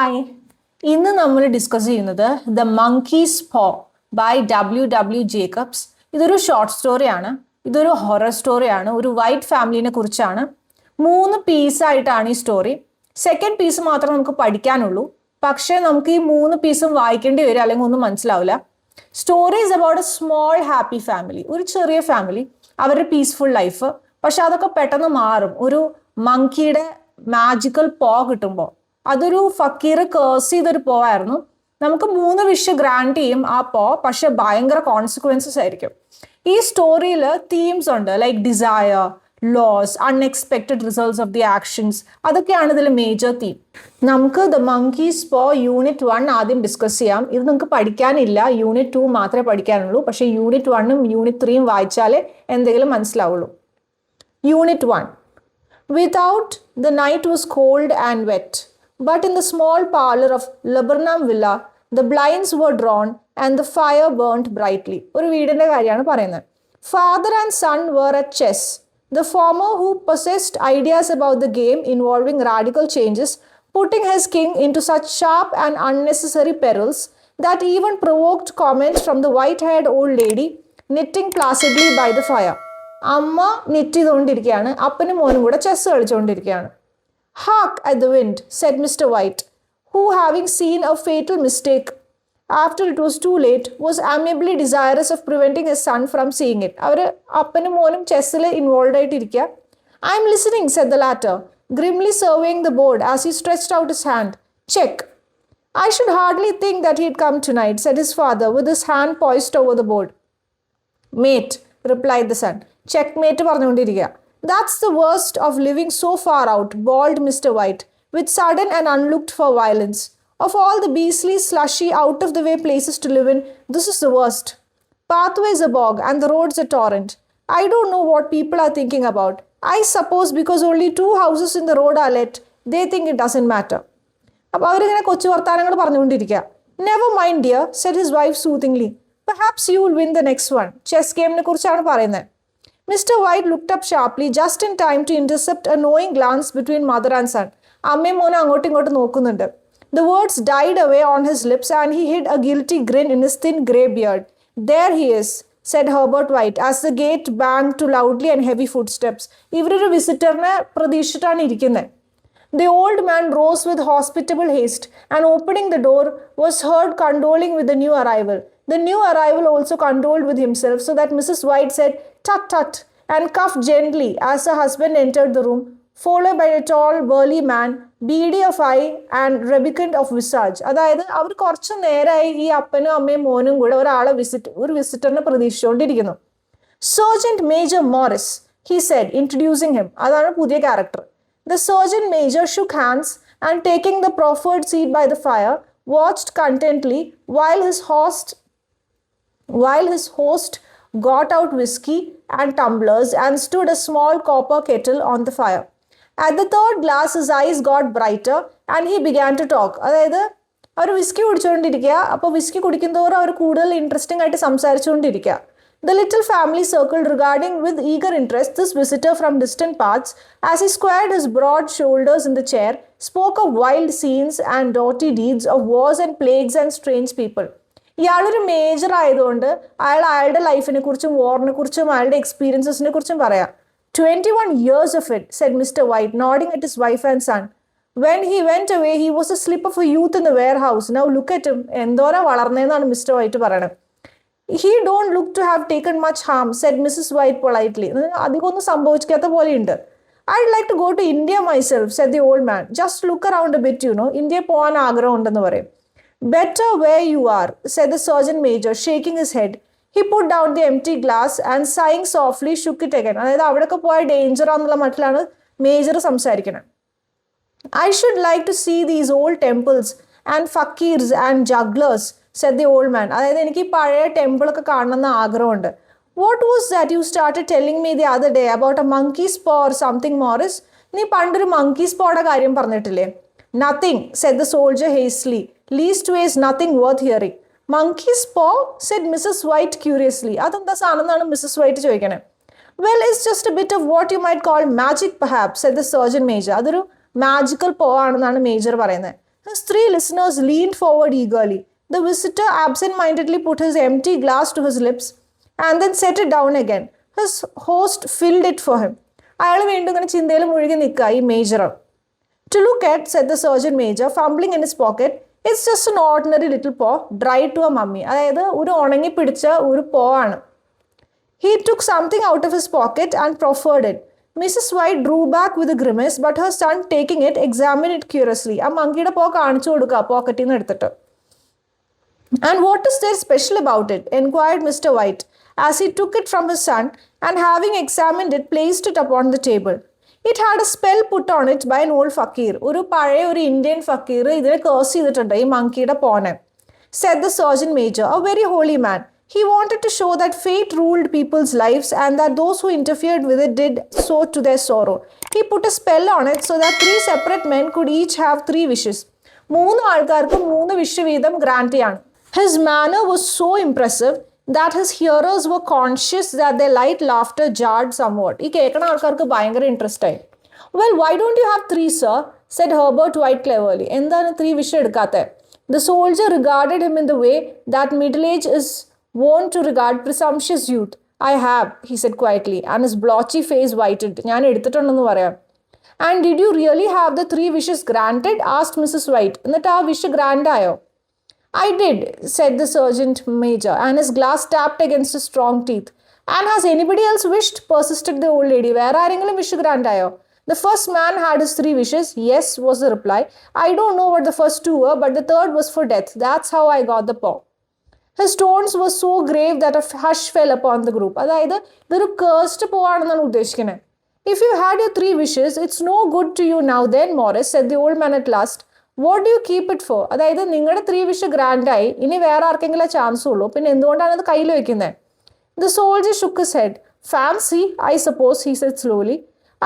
Hi, ഇന്ന് നമ്മൾ discuss ചെയ്യുന്നത് ദ മങ്കീസ് പോ ബൈ W. ജേക്കബ്സ്. ഇതൊരു ഷോർട്ട് സ്റ്റോറിയാണ്. ഇതൊരു ഹൊറർ സ്റ്റോറിയാണ്. ഒരു വൈറ്റ് ഫാമിലിനെ കുറിച്ചാണ്. 3 പീസായിട്ടാണ് ഈ സ്റ്റോറി. സെക്കൻഡ് പീസ് മാത്രമേ നമുക്ക് പഠിക്കാനുള്ളൂ. പക്ഷേ നമുക്ക് ഈ 3 പീസും വായിക്കേണ്ടി വരും, അല്ലെങ്കിൽ ഒന്നും മനസ്സിലാവില്ല. Story is about A small happy family. ഒരു ചെറിയ ഫാമിലി, അവരുടെ പീസ്ഫുൾ ലൈഫ്. പക്ഷെ അതൊക്കെ പെട്ടെന്ന് മാറും ഒരു മങ്കിയുടെ മാജിക്കൽ പോ കിട്ടുമ്പോൾ. അതൊരു ഫക്കീർ കേഴ്സ് ചെയ്തൊരു പോ ആയിരുന്നു. നമുക്ക് 3 വിഷ് ഗ്രാൻഡ് ചെയ്യും ആ പോ, പക്ഷെ ഭയങ്കര കോൺസിക്വൻസസ് ആയിരിക്കും. ഈ സ്റ്റോറിയിൽ തീംസ് ഉണ്ട്, like desire, loss, unexpected results of the actions. അതൊക്കെയാണ് ഇതിൽ മേജർ തീം. നമുക്ക് ദ മങ്കീസ് പോ യൂണിറ്റ് 1 ആദ്യം ഡിസ്കസ് ചെയ്യാം. ഇത് നിങ്ങൾക്ക് പഠിക്കാനില്ല, യൂണിറ്റ് 2 മാത്രമേ പഠിക്കാനുള്ളൂ. പക്ഷേ യൂണിറ്റ് 1ഉം യൂണിറ്റ് 3ഉം വായിച്ചാലേ എന്തെങ്കിലും മനസ്സിലാവുള്ളൂ. Unit 1. Without, the night was cold and wet. But in the small parlor of Laburnum Villa, the blinds were drawn and the fire burnt brightly. ഒരു വീടിന്റെ കാര്യമാണ് പറയുന്നത്. Father and son were at chess. The former, who possessed ideas about the game involving radical changes, putting his king into such sharp and unnecessary perils that even provoked comments from the white-haired old lady knitting placidly by the fire. അമ്മ knit ചെയ്തുകൊണ്ടിരിക്കുകയാണ്, അപ്പനും മോനും കൂടെ chess കളിച്ചുകൊണ്ടിരിക്കുകയാണ്. Hark at the wind, said Mr. White, who, having seen a fatal mistake after it was too late, was amiably desirous of preventing his son from seeing it. അവർ അപ്പനും മോനും ചെസ്സിൽ involve ആയിട്ടിരിക്കുക. I am listening, said the latter, grimly surveying the board as he stretched out his hand. Check. I should hardly think that he'd come tonight, said his father, with his hand poised over the board. Mate, replied the son. Checkmate പറഞ്ഞുകൊണ്ടിരിക്കുക. That's the worst of living so far out, bawled Mr. White, with sudden and unlooked for violence. Of all the beastly, slushy, out-of-the-way places to live in, this is the worst. Pathways a bog, and the roads a torrent. I don't know what people are thinking about. I suppose because only 2 houses in the road are let, they think it doesn't matter. അപ്പോൾ അവരിങ്ങനെ കൊച്ചു വർത്താനങ്ങൾ പറഞ്ഞുകൊണ്ടിരിക്കുക. Never mind, dear, said his wife soothingly. Perhaps you will win the next one. Chess ഗെയിമിനെ കുറിച്ചാണ് പറയുന്നത്. Mr. White looked up sharply, just in time to intercept a knowing glance between mother and son. അമ്മയും മോനും അങ്ങോട്ടും ഇങ്ങോട്ടും നോക്കുന്നുണ്ട്. The words died away on his lips and he hid a guilty grin in his thin grey beard. There he is, said Herbert White, as the gate banged to loudly and heavy footsteps. ഇവരൊരു വിസിറ്ററിനെ പ്രതീക്ഷിച്ചിട്ടാണ് ഇരിക്കുന്നത്. The old man rose with hospitable haste and, opening the door, was heard condoling with the new arrival. The new arrival also condoled with himself, so that Mrs. White said, "Tut, tut," and coughed gently as her husband entered the room, followed by a tall, burly man, beady of eye and rubicund of visage. അതായത് അവർ കുറച്ച് നേരമായി ഈ അപ്പനും അമ്മയും മോനും കൂടെ ഒരു വിസിറ്ററിനെ പ്രതീക്ഷിച്ചുകൊണ്ടിരിക്കുന്നു. Sergeant Major Morris, he said, introducing him. അതാണ് പുതിയ character. The Sergeant Major shook hands and, taking the proffered seat by the fire, watched contentedly while his host got out whiskey and tumblers and stood a small copper kettle on the fire. At the 3rd glass, his eyes got brighter and he began to talk. അതായത് അവർ whisky കുടിച്ചുകൊണ്ടിരിക്കുക. അപ്പോൾ whisky കുടിക്കുന്തോറും അവർ കൂടുതൽ interesting ആയിട്ട് സംസാരിച്ചുകൊണ്ടിരിക്കുക. The little family circled, regarding with eager interest this visitor from distant parts, as he squared his broad shoulders in the chair, spoke of wild scenes and doughty deeds, of wars and plagues and strange people. ഇയാളൊരു major ആയതുകൊണ്ട് അയാളുടെ ലൈഫിനെ കുറിച്ചും വാറിനെ കുറിച്ചും അയാളുടെ എക്സ്പീരിയൻസസിനെ കുറിച്ചും പറയാം. 21 years of it, said Mr. White, nodding at his wife and son. When he went away, he was a slip of a youth in the warehouse. Now look at him. എന്തോരാ വളർന്നതെന്നാണ് മിസ്റ്റർ വൈറ്റ് പറയണത്. He don't look to have taken much harm, said Mrs. White politely. അധികമൊന്നും സംഭവിക്കാത്ത പോലെയുണ്ട്. I'd like to go to India myself, said the old man. Just look around a bit, India പോകാൻ ആഗ്രഹമുണ്ടെന്ന് പറയും. Better where you are, said the Sergeant Major, shaking his head. He put down the empty glass and, sighing softly, shook it again. അതായത് അവിടെയൊക്കെ പോയ danger ആണെന്നുള്ള മട്ടിലാണ് major സംസാരിക്കുന്നത്. I should like to see these old temples and fakirs and jugglers, said the old man. അതായത് എനിക്ക് ഈ പഴയ ടെമ്പിളൊക്കെ കാണണമെന്ന് ആഗ്രഹമുണ്ട്. What was that you started telling me the other day about a monkey's paw or something, Morris? നീ പണ്ടൊരു monkeys പോയുടെ കാര്യം പറഞ്ഞിട്ടില്ലേ? Nothing, said the soldier hastily. Leastways nothing worth hearing. Monkey's paw, said Mrs. White curiously. അതെന്താ സാധനം എന്നാണ് Mrs white ചോദിക്കണേ. Well, it's just a bit of what you might call magic, perhaps, said the Sergeant Major. അതൊരു magical പോ ആണെന്നാണ് major പറയുന്നത്. His three listeners leaned forward eagerly. The visitor absent-mindedly put his empty glass to his lips and then set it down again. His host filled it for him. അയാൾ വീണ്ടും ഇങ്ങനെ ചിന്തയിൽ മുഴുകി നിൽക്കുക ഈ major. To look at, said the surgeon major, fumbling in his pocket, it's just an ordinary little paw, dried to a mummy. അതായത് ഒരു ഉണങ്ങി പിടിച്ച ഒരു പോ ആണ്. He took something out of his pocket and proffered it. Mrs. White drew back with a grimace, but her son, taking it, examined it curiously. ആ മങ്കിയുടെ പോ കാണിച്ചു കൊടുക്കുക പോക്കറ്റിൽ നിന്ന് എടുത്തിട്ട്. And what is there special about it? Enquired Mr. White, as he took it from his son and, having examined it, placed it upon the table. It had a spell put on it by an old fakir. ഒരു പഴയ ഒരു Indian ഫക്കീർ ഇതിനെ curse ചെയ്തിട്ടുണ്ട് ഈ മങ്കിയുടെ പോനെ. Said the surgeon major, a very holy man. He wanted to show that fate ruled people's lives and that those who interfered with it did so to their sorrow. He put a spell on it so that three separate men could each have three wishes. മൂന്ന് ആൾക്കാർക്ക് മൂന്ന് wish വീതം grant ചെയ്യാണ്. His manner was so impressive that his hearers were conscious that their light laughter jarred somewhat. ഈ കേൾക്കുന്ന ആൾക്കാർക്ക് ഭയങ്കര interest ആയി. Well, why don't you have three, sir? Said Herbert White cleverly. എന്താണ് ത്രീ വിഷ് എടുക്കാത്തത്? The soldier regarded him in the way that middle age is wont to regard presumptuous youth. I have, he said quietly, and his blotchy face whitened. ഞാൻ എടുത്തിട്ടുണ്ടെന്ന് പറയാം. And did you really have the three wishes granted? Asked Mrs. White. എന്നിട്ട് ആ wish grand ആയോ? I did, said the surgeon major, and his glass tapped against his strong teeth. And has anybody else wished? Persisted the old lady. വേറെ ആരെങ്കിലും wish grand ആയോ? The first man had his three wishes. Yes, was the reply. I don't know what the first two were, but the third was for death. That's how I got the paw. His tones were so grave that a hush fell upon the group. അതായത് ഇതൊരു cursed പോവാണെന്നാണ് ഉദ്ദേശിക്കുന്നത്. If you had your three wishes, it's no good to you now then, Morris, said the old man at last. What do you keep it for? അതായത് നിങ്ങളുടെ three wish ഗ്രാൻഡായി ഇനി വേറെ ആർക്കെങ്കിലും chance ഉള്ളൂ പിന്നെ എന്തുകൊണ്ടാണ് അത് കയ്യിൽ വെക്കുന്നത്? The soldier shook his head. Fancy, I suppose, he said slowly.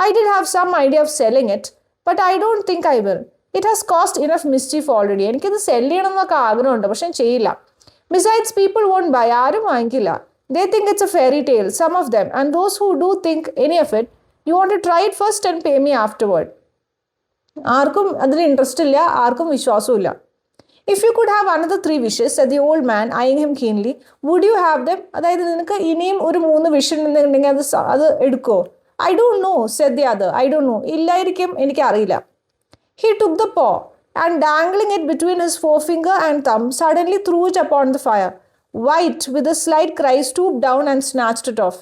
I did have some idea of selling it, but I don't think I will. It has caused enough mischief already. എനിക്കിത് cell ചെയ്യണം എന്നൊക്കെ ആഗ്രഹമുണ്ട് പക്ഷെ ചെയ്യില്ല. Besides, people won't buy. ആരും വാങ്ങിക്കില്ല. They think it's a fairy tale, some of them. And those who do think any of it, you want to try it first and pay me afterward. ആർക്കും അതിൽ interest ഇല്ല, ആർക്കും വിശ്വാസവും ഇല്ല. If you could have another three wishes, said the old man, eyeing him keenly, would you have them? അതായത് നിനക്ക് ഇനിയും ഒരു മൂന്ന് വിഷ് ഉണ്ടെങ്കിൽ അത് എടുക്കോ? I don't know, said the other. I don't know. ഇല്ലായിരിക്കും, എനിക്ക് അറിയില്ല. He took the paw and, dangling it between his forefinger and thumb, suddenly threw it upon the fire. White, with a slight cry, stooped down and snatched it off.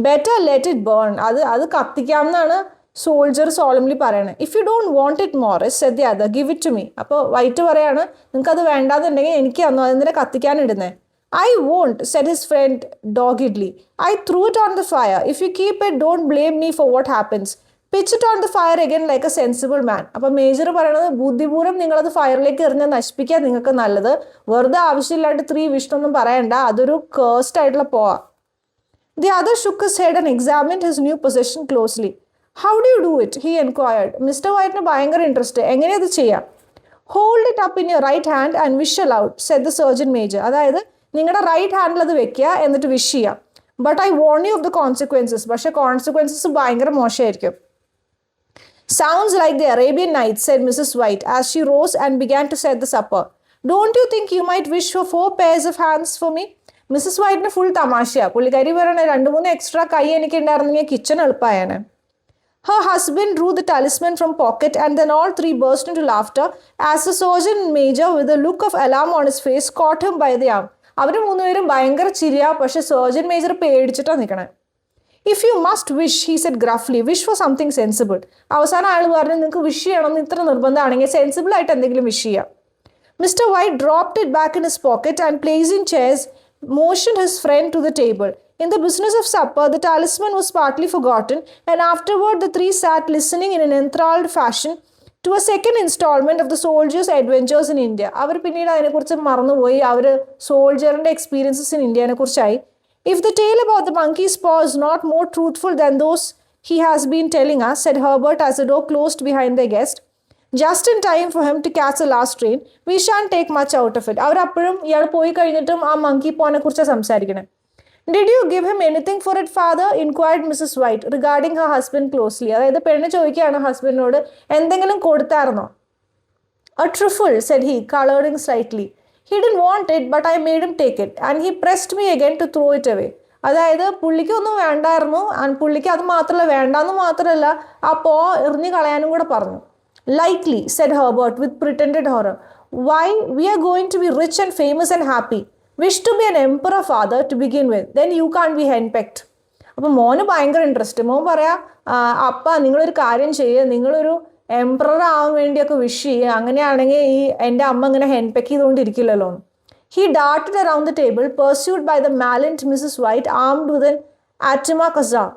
Better let it burn. അത് കത്തിക്കാമെന്നാണ് soldier solemnly പറയണത്. If you don't want it, Morris, said the other, give it to me. അപ്പോൾ white പറയാണ് നിങ്ങൾക്കത് വേണ്ടാന്നുണ്ടെങ്കിൽ എനിക്ക് തന്നോ, അതെന്തിനാ കത്തിക്കാനിടുന്നേ? I won't, said his friend doggedly. I threw it on the fire. If you keep it, don't blame me for what happens. Pitch it on the fire again like a sensible man. അപ്പോൾ major പറയണത് ബുദ്ധിപൂർവ്വം നിങ്ങളത് ഫയറിലേക്ക് എറിഞ്ഞ് നശിപ്പിക്കാൻ നിങ്ങൾക്ക് നല്ലത്. വെറുതെ ആവശ്യമില്ലാണ്ട് three വിഷ്ണൊന്നും പറയണ്ട, അതൊരു കേഴ്സ്ഡ് ആയിട്ടുള്ള പോവാ. The other shook his head and examined his new possession closely. How do you do it? He inquired. Mr. Whiteന് ഭയങ്കര ഇൻട്രസ്റ്റ്. എങ്ങനെയാ ഇത് ചെയ്യാം? Hold it up in your right hand and wish aloud, said the surgeon major. അതായത് നിങ്ങളുടെ right handle അത് വെക്കുക എന്നിട്ട് wish ചെയ്യാം. But I warn you of the consequences. പക്ഷേ കോൺസിക്വൻസസ് ഭയങ്കര മോശമായിരിക്കും. Sounds like the Arabian Nights, said Mrs. White as she rose and began to set the supper. Don't you think you might wish for 4 pairs of hands for me? Mrs. Whiteന് full തമാശയാണ്. പുള്ളിക്കാരി പറയണ 2-3 extra കൈ എനിക്ക് ഉണ്ടായിരുന്നെങ്കിൽ kitchen എളുപ്പമായാണ്. Her husband drew the talisman from pocket and then all three burst into laughter as the surgeon major, with a look of alarm on his face, caught him by the arm. അവർ മൂന്നുപേരും ഭയങ്കര ചിരിയാ, പക്ഷെ surgeon major പേടിച്ചിട്ടാണ് നിൽക്കണേ. If you must wish, he said gruffly, wish for something sensible. അവസാനം അയാൾ പറഞ്ഞു നിങ്ങൾക്ക് wish ചെയ്യണമെന്ന് ഇത്ര നിർബന്ധമാണെങ്കിൽ സെൻസിബിൾ ആയിട്ട് എന്തെങ്കിലും വിഷ് ചെയ്യാം. Mr. White dropped it back in his pocket and, placing chairs, motioned his friend to the table. In the business of supper, the talisman was partly forgotten, and afterward the three sat listening in an enthralled fashion to a second installment of the soldier's adventures in India. അവർ പിന്നീട് അതിനെക്കുറിച്ച് മറന്നുപോയി. അവർ സോൾജറിൻ്റെ experiences in ഇന്ത്യനെ കുറിച്ചായി. If the tale about the monkey's paw is not more truthful than those he has been telling us, said Herbert as the door closed behind their guest, just in time for him to catch the last train, we shan't take much out of it. അവർ അപ്പോഴും ഇയാൾ പോയി കഴിഞ്ഞിട്ടും ആ monkey പോനെ കുറിച്ച് സംസാരിക്കണേ. Did you give him anything for it, father? Inquired Mrs. White, regarding her husband closely. അതായത് പെണ്ണ് ചോദിക്കുകയാണ് ഹസ്ബൻഡിനോട് എന്തെങ്കിലും കൊടുത്തായിരുന്നോ? A trifle, said he, colouring slightly. He didn't want it, but I made him take it, and he pressed me again to throw it away. അതായത് പുള്ളിക്ക് ഒന്നും വേണ്ടായിരുന്നു, പുള്ളിക്ക് അത് മാത്രമല്ല, വേണ്ടാന്ന് മാത്രമല്ല, ആ പോ എറിഞ്ഞു കളയാനും കൂടെ പറഞ്ഞു. Likely, said Herbert with pretended horror. Why, we are going to be rich and famous and happy. Wish to be an emperor, father, to begin with. Then you can't be henpecked. അപ്പോൾ മോന് ഭയങ്കര interest. മോൻ പറയാ, അപ്പ നിങ്ങളൊരു കാര്യം ചെയ്യുക, നിങ്ങളൊരു എംപറർ ആവാൻ വേണ്ടിയൊക്കെ വിഷ് ചെയ്യുക, അങ്ങനെയാണെങ്കിൽ ഈ എൻ്റെ അമ്മ ഇങ്ങനെ ഹെൻപെക്ക് ചെയ്തുകൊണ്ടിരിക്കില്ലല്ലോ. He darted around the table, pursued by the malignant Mrs. White, armed with an antimacassar.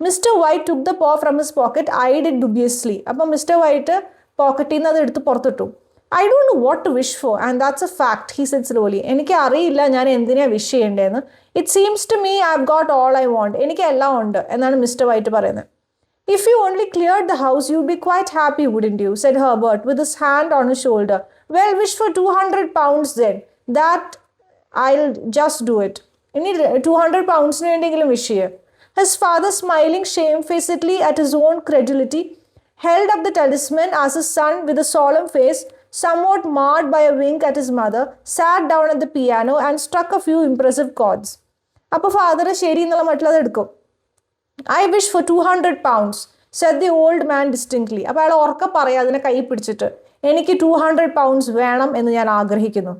Mr. White took the paw from his pocket, eyed it dubiously. അപ്പോൾ മിസ്റ്റർ വൈറ്റ് പോക്കറ്റിൽ നിന്ന് അത് എടുത്ത് പുറത്തിട്ടു. I don't know what to wish for, and that's a fact, he said slowly. എനിക്ക് അറിയില്ല ഞാൻ എന്തിനാ wish ചെയ്യേണ്ടതെന്ന്. It seems to me I've got all I want. എനിക്ക് എല്ലാം ഉണ്ട് എന്നാണ് മിസ്റ്റർ വൈറ്റ് പറയുന്നത്. If you only cleared the house, you'd be quite happy, wouldn't you? Said Herbert with his hand on his shoulder. Well, wish for 200 pounds then. That I'll just do it. ഇനി 200 poundsന് വേണ്ടിയെങ്കിലും wish ചെയ്യുക. His father, smiling shamefacedly at his own credulity, held up the talisman as his son, with a solemn face, somewhat marred by a wink at his mother, sat down at the piano and struck a few impressive chords. അപ്പോൾ father ശരി എന്നുള്ള മട്ടിൽ അത് എടുക്കും. I wish for 200 pounds, said the old man distinctly. അപ്പോൾ അയാൾ ഉറക്കെ പറയാം അതിനെ കൈ പിടിച്ചിട്ട്, എനിക്ക് 200 pounds വേണം എന്ന് ഞാൻ ആഗ്രഹിക്കുന്നു.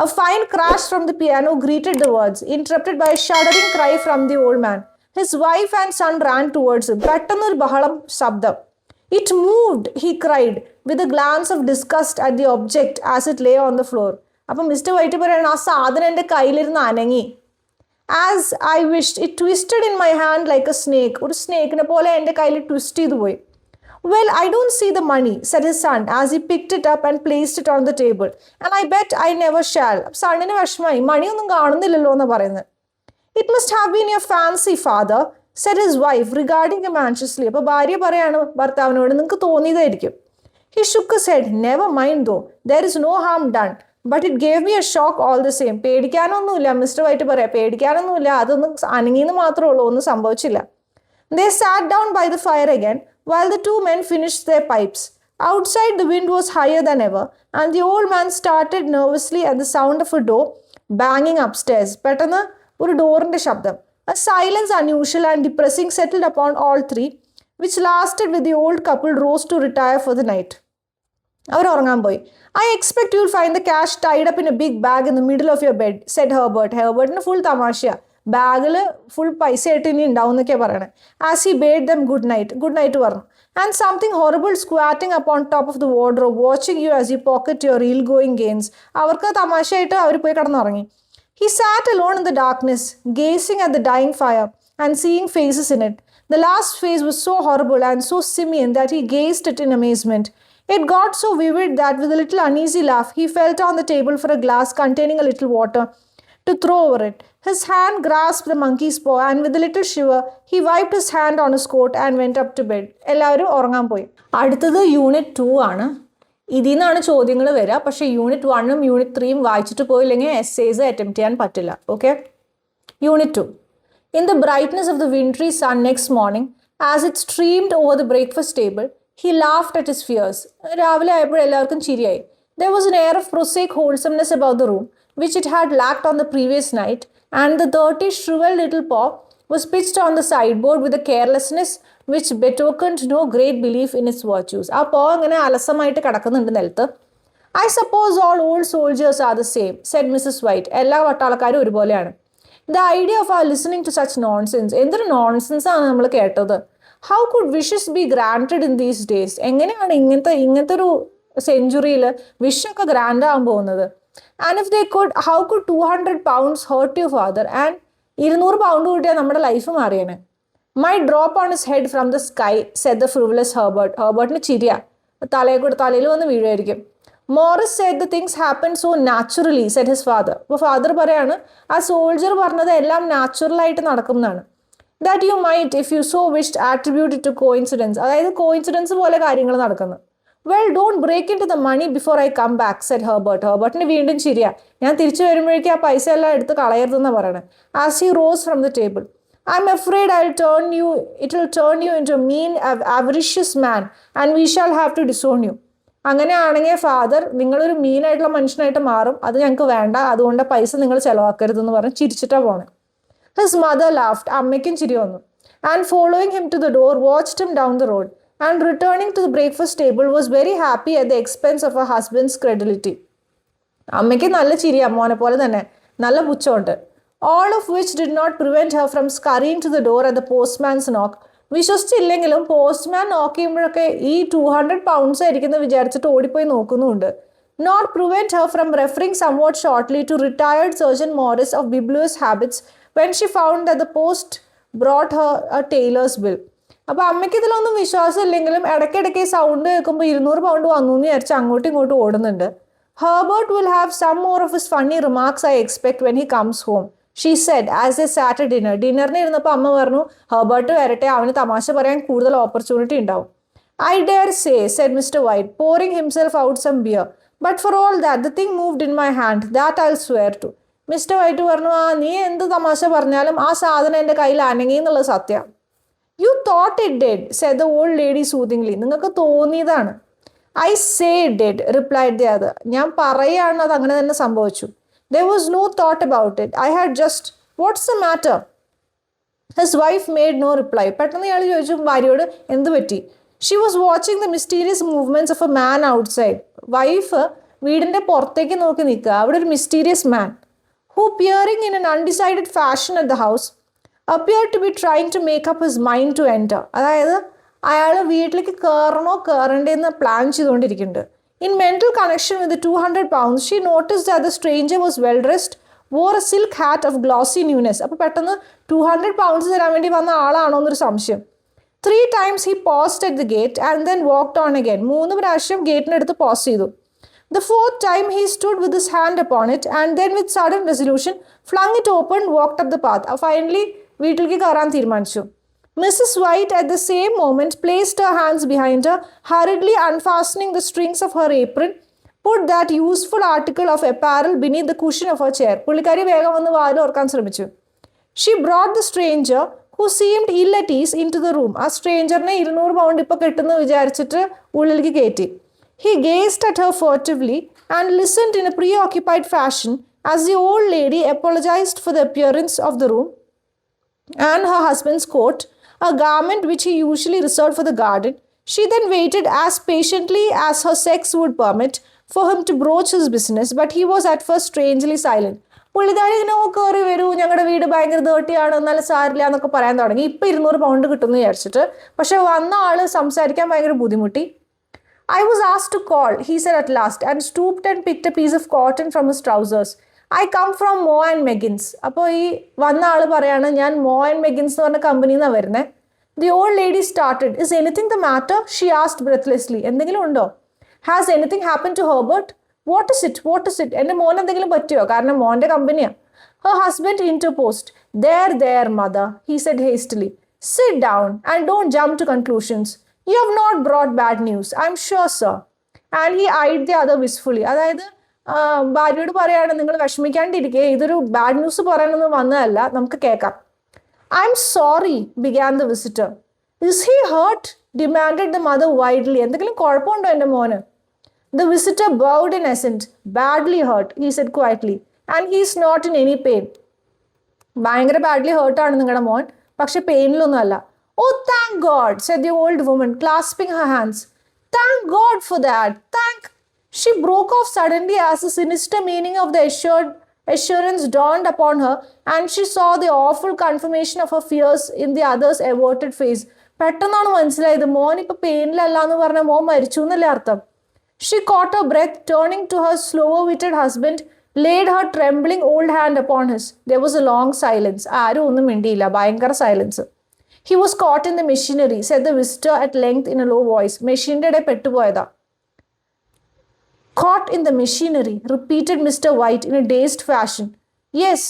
A fine crash from the piano greeted the words, interrupted by a shuddering cry from the old man. His wife and son ran towards him. പെട്ടെന്നൊരു ബഹളം ശബ്ദം. It moved, he cried, with a glance of disgust at the object as it lay on the floor. അപ്പം mister white പറയാണ്, ആ സാധനം എൻ്റെ കയ്യിലിരുന്ന് അനങ്ങി. As I wished, it twisted in my hand like a snake. ഒരു സ്നേക്കിനെ പോലെ എൻ്റെ കയ്യിൽ ട്വിസ്റ്റ് ചെയ്തു പോയി. Well, I don't see the money, said his son as he picked it up and placed it on the table. And I bet I never shall. സണ്ണിന് വിഷമായി, മണിയൊന്നും കാണുന്നില്ലല്ലോ എന്ന് പറയുന്നത്. It must have been your fancy, father, said his wife, regarding him anxiously. അപ്പോൾ ഭാര്യ പറയാണ് ഭർത്താവിനോട്, നിങ്ങൾക്ക് തോന്നിയതായിരിക്കും. He shook his head. Never mind though, there is no harm done. But it gave me a shock all the same. പേടിക്കാനൊന്നുമില്ല, mister white പറയാം, പേടിക്കാനൊന്നുമില്ല, അതൊന്നും അനങ്ങിന്ന് മാത്രമേ ഉള്ളൂ, ഒന്നും സംഭവിച്ചില്ല. They sat down by the fire again while the two men finished their pipes. Outside, the wind was higher than ever, and the old man started nervously at the sound of a door banging upstairs. പെട്ടെന്ന് ഒരു ഡോറിന്റെ ശബ്ദം. A silence unusual and depressing settled upon all three, which lasted with the old couple rose to retire for the night. അവർ ഉറങ്ങാൻ പോയി. I expect you'll find the cash tied up in a big bag in the middle of your bed, said Herbert. ഹെർബർട്ടിന് full തമാശയാ, ബാഗിൽ full പൈസ ആയിട്ട് ഇനി ഉണ്ടാവും എന്നൊക്കെ പറയണേ. As he bade them good night പറഞ്ഞു. And something horrible squatting upon top of the wardrobe, watching you as you pocket your ill-going gains. അവർക്ക് തമാശയായിട്ട് അവർ പോയി കിടന്നുറങ്ങി. He sat alone in the darkness, gazing at the dying fire and seeing faces in it. The last face was so horrible and so simian that he gazed at it in amazement. It got so vivid that with a little uneasy laugh, he felt on the table for a glass containing a little water to throw over it. His hand grasped the monkey's paw, and with a little shiver, he wiped his hand on his coat and went up to bed. എല്ലാവരും ഉറങ്ങാൻ പോയി. അടുത്തത് unit 2 ആണ്. ഇതിൽ നിന്നാണ് ചോദ്യങ്ങൾ വരിക. പക്ഷേ യൂണിറ്റ് 1ഉം യൂണിറ്റ് 3ഉം വായിച്ചിട്ട് പോയില്ലെങ്കിൽ എസ്സേസ് അറ്റംപ്റ്റ് ചെയ്യാൻ പറ്റില്ല. Okay, unit 2. In the brightness of the wintry sun next morning, as it streamed over the breakfast table, he laughed at his fears. രാവിലെ ആയപ്പോൾ എല്ലാവർക്കും ചിരിയായി. There was an air of prosaic wholesomeness about the room, which it had lacked on the previous night, and the dirty, shriveled little paw was pitched on the sideboard with a carelessness which betokened no great belief in its virtues. ആ paw അങ്ങനെ അലസമായിട്ട് കിടക്കുന്നുണ്ട് നിലത്ത്. I suppose all old soldiers are the same, said Mrs. White. എല്ലാ പട്ടാളക്കാരും ഒരുപോലെയാണ്. The idea of our listening to such nonsense. എന്തൊരു nonsense ആണ് നമ്മൾ കേട്ടത്. How could wishes be granted in these days? എങ്ങനെയാണ് ഇങ്ങനത്തെ ഒരു സെഞ്ചുറിയിൽ വിഷൊക്കെ ഗ്രാൻഡ് ആകാൻ പോകുന്നത്? And if they could, how could 200 pounds hurt your father? And 200 pound കൂട്ടിയാൽ നമ്മുടെ life മാറിയേനെ. Might drop on his head from the sky, said the frivolous Herbert. ഹെർബർട്ടിന് ചിരിയാ, തലയിൽ വന്ന് വീഴുമായിരിക്കും. Morris said the things happened so naturally, said his father. അപ്പോൾ father പറയാണ്, ആ soldier പറഞ്ഞത് എല്ലാം നാച്ചുറലായിട്ട് നടക്കും എന്നാണ്. That you might, if you so wished, attribute it to coincidence. അതായത് കോയിൻസിഡൻസ് പോലെ കാര്യങ്ങൾ നടക്കുന്നു. Well, don't break into the money before I come back, said Herbert. ഹെർബർട്ടിന് വീണ്ടും ചിരിയാ, ഞാൻ തിരിച്ചു വരുമ്പോഴേക്കും ആ പൈസ എല്ലാം എടുത്ത് കളയരുതെന്നാണ് പറയണത്. As he rose from the table. I'm afraid it will turn you into a mean, avaricious man, and we shall have to disown you. അങ്ങനെയാണെങ്കിൽ ഫാദർ നിങ്ങളൊരു മീനായിട്ടുള്ള മനുഷ്യനായിട്ട് മാറും, അത് ഞങ്ങൾക്ക് വേണ്ട, അതുകൊണ്ട് പൈസ നിങ്ങൾ ചിലവാക്കരുതെന്ന് പറഞ്ഞ് ചിരിച്ചിട്ടാണ് പോണേ. His mother laughed. അമ്മയ്ക്കും ചിരി വന്നു. And following him to the door, watched him down the road. And returning to the breakfast table, was very happy at the expense of her husband's credulity. അമ്മയ്ക്ക് നല്ല ചിരിയാ, മോനെ പോലെ തന്നെ നല്ല പുച്ഛമുണ്ട്. All of which did not prevent her from scurrying to the door at the postman's knock. വിശ്വസിച്ചില്ലെങ്കിലും postman knock ചെയ്യുമ്പോഴൊക്കെ ഈ 200 pounds ആയിരിക്കുന്നു വിചാരിച്ചിട്ട് ഓടിപ്പോയി നോക്കുന്നുണ്ട്. Not prevent her from referring somewhat shortly to retired Surgeon Morris of bibulous habits when she found that the post brought her a tailor's bill. അപ്പോൾ അമ്മയ്ക്ക് ഇതിലൊന്നും വിശ്വാസം ഇല്ലെങ്കിലും ഇടയ്ക്കിടയ്ക്ക് സൗണ്ട് കേൾക്കുമ്പോൾ 200 pound വന്നു എന്ന് വിചാരിച്ച് അങ്ങോട്ടും ഇങ്ങോട്ടും ഓടുന്നുണ്ട്. Herbert will have some more of his funny remarks, I expect, when he comes home, she said as they sat at dinner. ഡിന്നറിന് ഇരുന്നപ്പോൾ അമ്മ പറഞ്ഞു, ഹെർബർട്ട് വരട്ടെ, അവന് തമാശ പറയാൻ കൂടുതൽ ഓപ്പർച്യൂണിറ്റി ഉണ്ടാവും. I dare say, said Mr. White, pouring himself out some beer. But for all that, the thing moved in my hand. That I'll swear to. Mister white പറഞ്ഞു, നീ എന്ത് തമാശ പറഞ്ഞാലും ആ സാധനം എൻ്റെ കയ്യിൽ അനങ്ങി എന്നുള്ളത് സത്യം. You thought it did, said the old lady soothingly. നിങ്ങൾക്ക് തോന്നിയതാണ്. I say it did, replied the other. ഞാൻ പറയാണ് അത് അങ്ങനെ തന്നെ സംഭവിച്ചു. There was no thought about it. I had just, what's the matter? His wife made no reply. പെട്ടെന്ന് ഇയാൾ ചോദിച്ചു ഭാര്യയോട് എന്ത് പറ്റി. She was watching the mysterious movements of a man outside. Wife വീടിൻ്റെ പുറത്തേക്ക് നോക്കി നിൽക്കുക. അവിടെ ഒരു mysterious man who, peering in an undecided fashion at the house, appeared to be trying to make up his mind to enter. അതായത് അയാൾ വീട്ടിലേക്ക് കയറണോ കയറണ്ടേന്ന് plan ചെയ്തുകൊണ്ടിരിക്കുന്നുണ്ട്. In mental connection with the 200 pounds, she noticed that the stranger was well dressed, wore a silk hat of glossy newness. അപ്പോൾ പെട്ടെന്ന് 200 pounds തരാൻ വേണ്ടി വന്ന ആളാണോ എന്നൊരു സംശയം. 3 times he paused at the gate and then walked on again. 3 പ്രാവശ്യം ഗേറ്റിനടുത്ത് pose ചെയ്തു. The 4th time he stood with his hand upon it and then with sudden resolution flung it open, walked up the path. Finally വീട്ടിലേക്ക് കയറാൻ തീരുമാനിച്ചു. Mrs. White at the same moment placed her hands behind her, hurriedly unfastening the strings of her apron, put that useful article of apparel beneath the cushion of her chair. പുള്ളിക്കാരി വേഗം വന്ന് വാതിൽ ഓർക്കാൻ ശ്രമിച്ചു. She brought the stranger, who seemed ill at ease, into the room. ആ സ്ട്രേഞ്ചറിനെ 200 pound ഇപ്പോൾ കിട്ടുന്നു വിചാരിച്ചിട്ട് ഉള്ളിലേക്ക് കയറ്റി. He gazed at her furtively and listened in a preoccupied fashion as the old lady apologized for the appearance of the room and her husband's coat, a garment which he usually reserved for the garden. She then waited as patiently as her sex would permit for him to broach his business, but he was at first strangely silent. പുള്ളിക്കാരി ഇങ്ങനെ കയറി വരൂ, ഞങ്ങളുടെ വീട് ഭയങ്കര ഡേർട്ടിയാണ്, എന്നാലും സാരില്ല എന്നൊക്കെ പറയാൻ തുടങ്ങി. ഇപ്പം 200 pound കിട്ടുമെന്ന് വിചാരിച്ചിട്ട്. പക്ഷെ വന്ന ആള് സംസാരിക്കാൻ ഭയങ്കര ബുദ്ധിമുട്ടി. I was asked to call, he said at last, and stooped and picked a piece of cotton from his trousers. I come from Mo and Meggins. അപ്പോൾ ഈ വന്ന ആൾ പറയാണ്, ഞാൻ Mo and Meggins എന്ന് പറഞ്ഞ കമ്പനിയിൽ നിന്നാണ് വരുന്നത്. The old lady started. Is anything the matter? She asked breathlessly. എന്തെങ്കിലും ഉണ്ടോ? Has anything happened to Herbert? What is it? What is it? എൻ്റെ മോൻ എന്തെങ്കിലും പറ്റിയോ? കാരണം മോൻ്റെ കമ്പനിയാണ്. Her husband interposed. There, mother, he said hastily. Sit down and don't jump to conclusions. You have not brought bad news, I'm sure, sir. And he eyed the other wistfully. അതായത് ഭാര്യയോട് പറയാണ്, നിങ്ങൾ വിഷമിക്കാണ്ടിരിക്കുക, ഇതൊരു ബാഡ് ന്യൂസ് പറയാനൊന്നും വന്നതല്ല, നമുക്ക് കേൾക്കാം. I'm sorry, began the visitor. Is he hurt? Demanded the mother wildly. എന്തെങ്കിലും കുഴപ്പമുണ്ടോ എൻ്റെ മോന്? The visitor bowed in assent. Badly hurt, he said quietly. And he is not in any pain. ഭയങ്കര badly ഹേർട്ടാണ് നിങ്ങളുടെ മോൻ, പക്ഷെ പെയിനിലൊന്നും അല്ല. Oh, thank God, said the old woman, clasping her hands. Thank God for that. She broke off suddenly as the sinister meaning of the assurance dawned upon her, and she saw the awful confirmation of her fears in the other's averted face. പെട്ടെന്നാണ് മനസ്സിലായത്, മോൻ ഇപ്പൊ പെയിനിലല്ല എന്ന് പറഞ്ഞ മോൻ മരിച്ചു എന്നല്ലേ അർത്ഥം. She caught her breath, turning to her slower-witted husband, laid her trembling old hand upon his. There was a long silence. ആരും ഒന്നും മിണ്ടിയില്ല, ഭയങ്കര silence. He was caught in the machinery, said the visitor at length in a low voice. മെഷീൻ്റെ ഇടയിൽ പെട്ടുപോയതാ. Caught in the machinery, repeated Mr. White in a dazed fashion. Yes.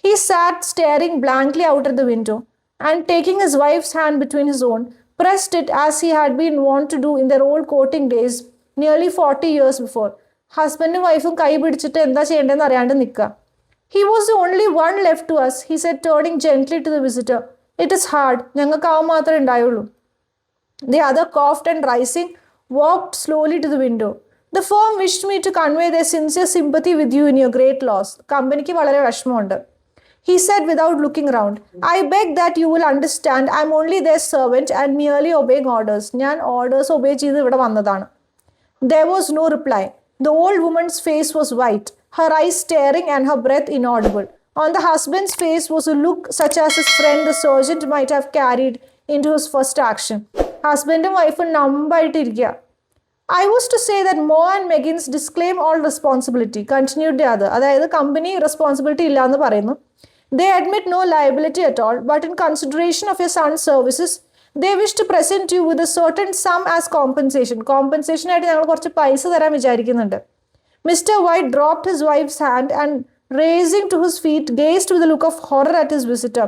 He sat staring blankly out at the window, and taking his wife's hand between his own, pressed it as he had been wont to do in their old courting days nearly 40 years before. ഹസ്ബൻഡും വൈഫും കൈ പിടിച്ചിട്ട് എന്താ ചെയ്യേണ്ടതെന്ന് അറിയാണ്ട് നിൽക്കുക. He was the only one left to us, he said, turning gently to the visitor. It is hard. ഞങ്ങൾക്ക് അവൻ മാത്രമേ ഉണ്ടായുള്ളൂ. The other coughed and rising, walked slowly to the window. The firm wished me to convey their sincere sympathy with you in your great loss. കമ്പനിക്ക് വളരെ വിഷമമുണ്ട്. He said without looking round, I beg that you will understand I am only their servant and merely obeying orders. ഞാൻ orders obey ചെയ്ത് ഇവിടെ വന്നതാണ്. There was no reply. The old woman's face was white, her eyes staring and her breath inaudible. On the husband's face was a look such as his friend the sergeant might have carried into his first action. Husbandും വൈഫും നമ്പായിട്ടിരിക്കുക. I was to say that Mo and Meggins disclaim all responsibility, continued the other. അതായത് company responsibility ഇല്ല എന്ന് പറയുന്നു. They admit no liability at all, but in consideration of your son's services, they wish to present you with a certain sum as compensation. Compensation ആയിട്ട് ഞങ്ങൾ കുറച്ച് പൈസ തരാൻ വിചാരിക്കുന്നുണ്ട്. Mr. White dropped his wife's hand and raising to his feet, gazed with a look of horror at his visitor.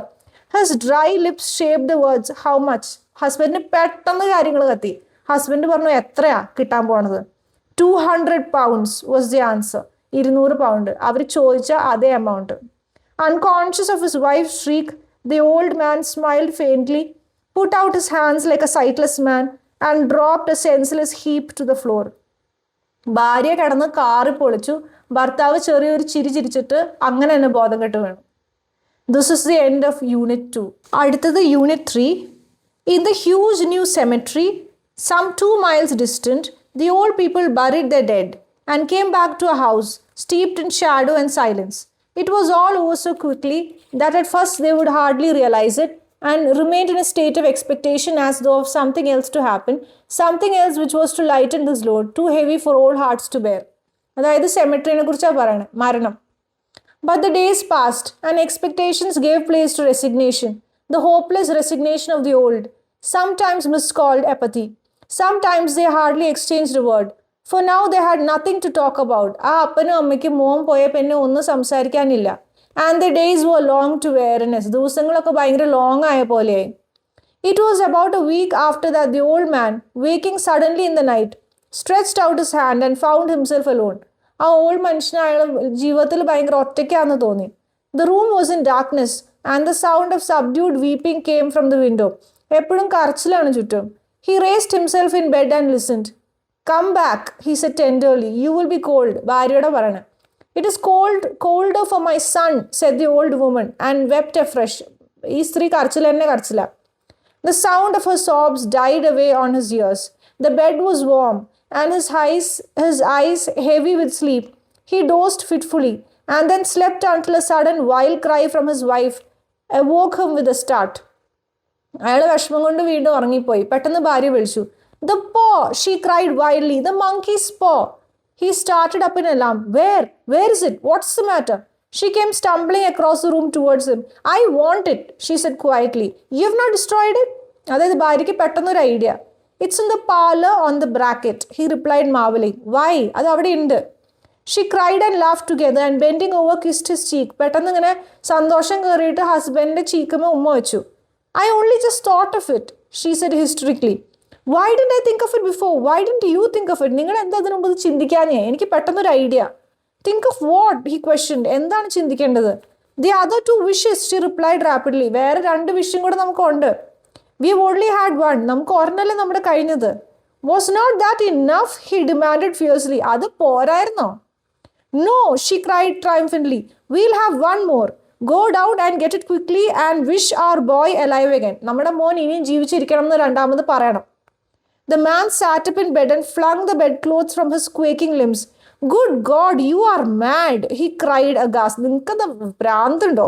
His dry lips shaped the words, how much? ഹസ്ബൻഡിന് പെട്ടെന്ന് കാര്യങ്ങൾ കത്തി. ഹസ്ബൻഡ് പറഞ്ഞു എത്രയാ കിട്ടാൻ പോണത്? 200 pounds was the answer. 200 pound. അവർ ചോദിച്ച അതേ amount. Unconscious of his wife's shriek, the old man smiled faintly, put out his hands like a sightless man, and dropped a senseless heap to the floor. ഭാര്യ കിടന്ന് കാറി പൊളിച്ചു. ഭർത്താവ് ചെറിയൊരു ചിരി ചിരിച്ചിട്ട് അങ്ങനെ തന്നെ ബോധം കെട്ട് വീണു. This is the end of Unit 2. അടുത്തത് Unit 3. In the huge new cemetery, some 2 miles distant, the old people buried their dead and came back to a house steeped in shadow and silence. It was all over so quickly that at first they would hardly realize it and remained in a state of expectation as though of something else to happen, something else which was to lighten this load, too heavy for old hearts to bear. അതായത് സെമിട്രീനെ കുറിച്ചാണ് പറയണത്, മരണം. But the days passed and expectations gave place to resignation, the hopeless resignation of the old, sometimes miscalled apathy. Sometimes they hardly exchanged a word. For now they had nothing to talk about. ആ അപ്പനും അമ്മയ്ക്കും മോൻ പോയ പിന്നെ ഒന്നും സംസാരിക്കാനില്ല. And the days were long to weariness. ദിവസങ്ങളൊക്കെ ഭയങ്കര long ആയ പോലെയായി. It was about a week after that the old man, waking suddenly in the night, stretched out his hand and found himself alone. ആ old മനുഷ്യന് അയാൾ ജീവിതത്തിൽ ഭയങ്കര ഒറ്റയ്ക്കാന്ന് തോന്നി. The room was in darkness and the sound of subdued weeping came from the window. എപ്പോഴും കരച്ചിലാണ് ചുറ്റും. He raised himself in bed and listened. Come back, he said tenderly. You will be cold. ഭാര്യയോട് പറയണം. It is colder for my son, said the old woman and wept afresh. ഈ സ്ത്രീ കരച്ചിൽ തന്നെ കരച്ചില്ല. The sound of her sobs died away on his ears. The bed was warm and his eyes heavy with sleep. He dozed fitfully and then slept until a sudden wild cry from his wife awoke him with a start. അയാൾ വിഷമം കൊണ്ട് വീണ്ടും ഉറങ്ങിപ്പോയി. പെട്ടെന്ന് ഭാര്യ വിളിച്ചു. The paw, she cried wildly. The monkey's paw. He started up in alarm. Where is it? What's the matter? She came stumbling across the room towards him. I want it, she said quietly. You have not destroyed it? അതായത് ഭാര്യയ്ക്ക് പെട്ടെന്നൊരു idea. It's in the parlor on the bracket, he replied marveling. Why? അത് അവിടെ ഉണ്ട്. She cried and laughed together and bending over kissed his cheek. പെട്ടെന്ന് ഇങ്ങനെ സന്തോഷം കയറിയിട്ട് ഹസ്ബൻഡിന്റെ ചീക്കുമേ ഉമ്മ വെച്ചു. I only just thought of it, she said hysterically. Why didn't I think of it before? Why didn't you think of it? നിങ്ങൾ എന്താ അതിനു മുമ്പ് ചിന്തിക്കാനേ? എനിക്ക് പെട്ടെന്നൊരു idea. Think of what? He questioned. എന്താണ് ചിന്തിക്കേണ്ടത്? The other 2 wishes, she replied rapidly. വേറെ 2 വിഷയം കൂടെ നമുക്കുണ്ട്. We have only had one. നമുക്ക് ഒരെണ്ണല്ലേ നമ്മുടെ കഴിഞ്ഞത്. Was not that enough? He demanded fiercely. അത് പോരായിരുന്നോ? No, she cried triumphantly. We'll have one more. Go down and get it quickly and wish our boy alive again. നമ്മുടെ മോൻ ഇനിയും ജീവിച്ചിരിക്കണം എന്ന് രണ്ടാമത് പറയണം. The man sat up in bed and flung the bedclothes from his quaking limbs. Good God, you are mad, he cried aghast. നിങ്ങൾക്കത് ഭ്രാന്തുണ്ടോ?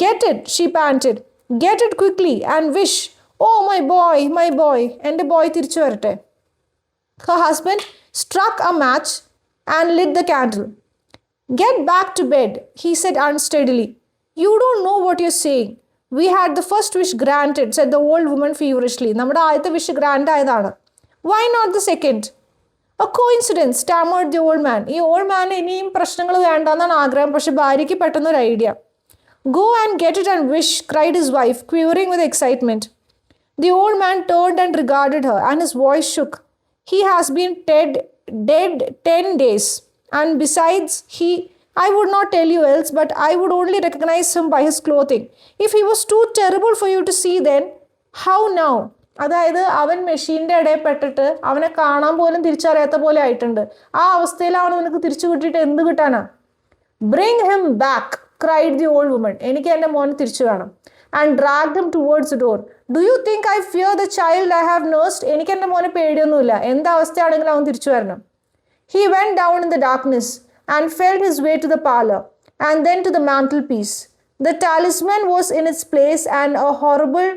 Get it, she panted. Get it quickly and wish. Oh, my boy. എൻ്റെ boy തിരിച്ചു വരട്ടെ. Her husband struck a match and lit the candle. Get back to bed, he said unsteadily. You don't know what you're saying. We had the first wish granted, said the old woman feverishly. നമ്മുടെ ആദ്യത്തെ wish grand ആയതാണ്. Why not the second? A coincidence, stammered the old man. ഈ old man ഇനിയും പ്രശ്നങ്ങൾ വേണ്ടെന്നാണ് ആഗ്രഹം. പക്ഷെ ഭാര്യയ്ക്ക് പെട്ടെന്നൊരു idea. Go and get it and wish, cried his wife, quivering with excitement. The old man turned and regarded her, and his voice shook. He has been dead 10 days. And besides, I would not tell you else, but I would only recognize him by his clothing. If he was too terrible for you to see then, how now? അതായത് അവൻ മെഷീൻ്റെ ഇടയിൽ പെട്ടിട്ട് അവനെ കാണാൻ പോലും തിരിച്ചറിയാത്ത പോലെ ആയിട്ടുണ്ട്. ആ അവസ്ഥയിലാണ് നിനക്ക് തിരിച്ചു കിട്ടിയിട്ട് എന്ത് കിട്ടാനാ? Bring him back, cried the old woman. എനിക്ക് എൻ്റെ മോനെ തിരിച്ചു വേണം. And dragged him towards the door. Do you think I fear the child I have nursed? എനിക്ക് എൻ്റെ മോനെ പേടിയൊന്നുമില്ല. എന്ത് അവസ്ഥയാണെങ്കിലും അവൻ തിരിച്ചു വരണം. He went down in the darkness and felt his way to the parlor and then to the mantelpiece. The talisman was in its place, and a horrible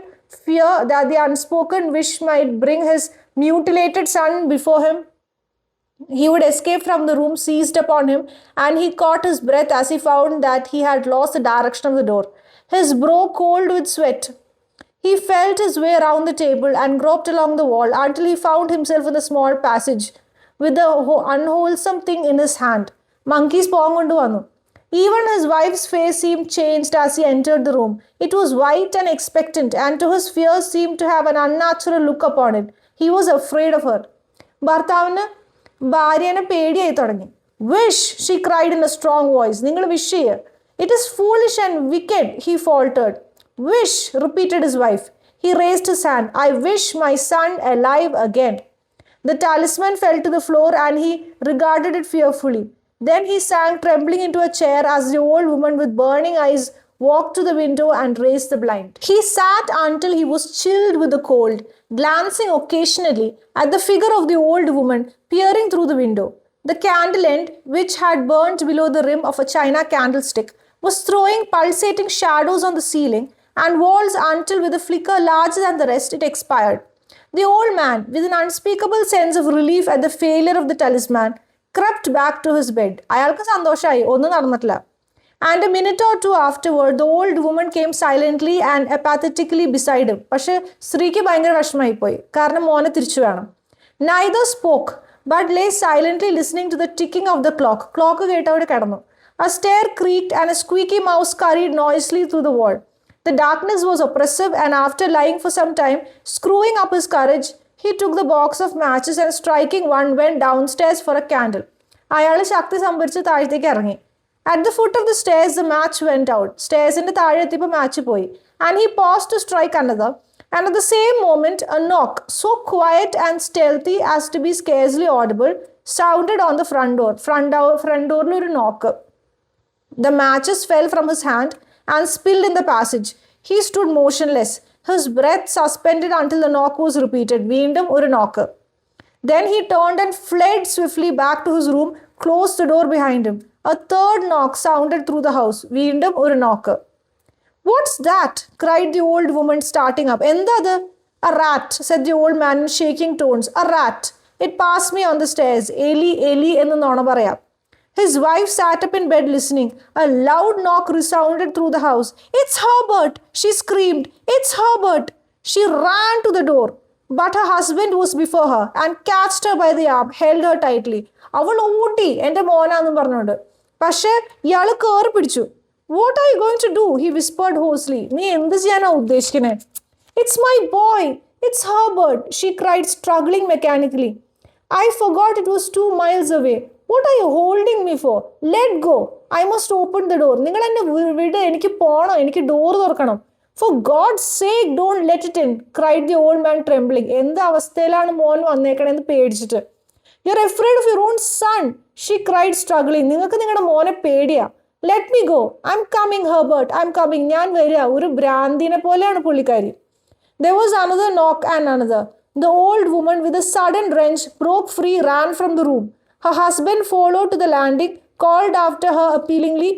fear that the unspoken wish might bring his mutilated son before him, he would escape from the room, seized upon him, and he caught his breath as he found that he had lost the direction of the door. His brow cold with sweat, he felt his way around the table and groped along the wall until he found himself in the small passage with the unwholesome thing in his hand. Monkeys Paw kondu vannu. Even his wife's face seemed changed as he entered the room. It was white and expectant, and to his fears seemed to have an unnatural look upon it. He was afraid of her. ഭർത്താവിന് ഭാര്യനെ പേടിയായി തുടങ്ങി. Wish, she cried in a strong voice. നിങ്ങൾ wish ചെയ്യുക. It is foolish and wicked, he faltered. Wish, repeated his wife. He raised his hand. I wish my son alive again. The talisman fell to the floor and he regarded it fearfully. Then he sank trembling into a chair as the old woman with burning eyes walked to the window and raised the blind. He sat until he was chilled with the cold, glancing occasionally at the figure of the old woman peering through the window. The candle end, which had burnt below the rim of a china candlestick, was throwing pulsating shadows on the ceiling and walls until, with a flicker larger than the rest, it expired. The old man, with an unspeakable sense of relief at the failure of the talisman, crept back to his bed. അയാൾക്ക് സന്തോഷമായി, ഒന്നും നടന്നിട്ടില്ല. And a minute or two afterward, the old woman came silently and apathetically beside him. പക്ഷെ സ്ത്രീക്ക് ഭയങ്കര വിഷമമായി പോയി, കാരണം മോനെ തിരിച്ചു വേണം. Neither spoke, but lay silently listening to the ticking of the clock. Clock കേട്ട് അവിടെ കിടന്നു. A stair creaked and a squeaky mouse scurried noisily through the wall. The darkness was oppressive, and after lying for some time, screwing up his courage, he took the box of matches and striking one went downstairs for a candle. അയാൾ ശക്തി സംഭരിച്ച് താഴത്തേക്ക് ഇറങ്ങി. At the foot of the stairs, the match went out. സ്റ്റേഴ്സിന്റെ താഴെ എത്തിയപ്പോൾ match പോയി. And he paused to strike another. And at the same moment, a knock, so quiet and stealthy as to be scarcely audible, sounded on the front door. Front door ഒരു knock. The matches fell from his hand and spilled in the passage. He stood motionless, his breath suspended until the knock was repeated. വീണ്ടും ഒരു knock. Then he turned and fled swiftly back to his room, closed the door behind him. A third knock sounded through the house. വീണ്ടും ഒരു knock. What's that? cried the old woman, starting up. എന്താത്? A rat, said the old man in shaking tones. A rat. It passed me on the stairs. Eli, Eli എന്ന് നുണ പറയാം. His wife sat up in bed listening. A loud knock resounded through the house. It's Herbert, she screamed. It's Herbert. She ran to the door. But her husband was before her and catched her by the arm, held her tightly. അവൾ ഓടി, എൻ്റെ മോനാന്നും പറഞ്ഞുകൊണ്ട്. പക്ഷേ ഇയാൾ കയറി പിടിച്ചു. What are you going to do? He whispered hoarsely. നീ എന്ത് ചെയ്യാനാ ഉദ്ദേശിക്കണേ? It's my boy. It's Herbert, she cried, struggling mechanically. I forgot it was 2 miles away. What are you holding me for? Let go. I must open the door. നിങ്ങൾ എന്നെ വിട്, എനിക്ക് പോകണം, എനിക്ക് door തുറക്കണം. For God's sake, don't let it in, cried the old man, trembling. എന്ത് അവസ്ഥയിലാണ് മോൻ വന്നേക്കണെന്ന് പേടിച്ചിട്ട്. You're afraid of your own son, she cried, struggling. നിങ്ങൾക്ക് നിങ്ങളുടെ മോനെ പേടിയാ. Let me go. I'm coming, Herbert. I'm coming. ഞാൻ വരിക. ഒരു ഭ്രാന്തിനെ പോലെയാണ് പുള്ളിക്കാരി. There was another knock and another. The old woman, with a sudden wrench, broke free, ran from the room. Her husband followed to the landing, called after her appealingly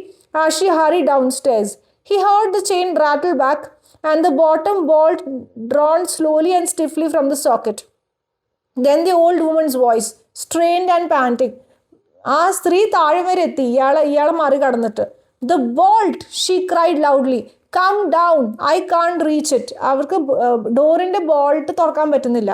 as she hurried downstairs. He heard the chain rattle back and the bottom bolt drawn slowly and stiffly from the socket. Then the old woman's voice, strained and panting. ആ സ്ത്രീ താഴെ വരെ എത്തി, ഇയാളെ മറികടന്നിട്ട്. The bolt, she cried loudly. Come down, I can't reach it. അവർക്ക് ഡോറിന്റെ bolt തുറക്കാൻ പറ്റുന്നില്ല.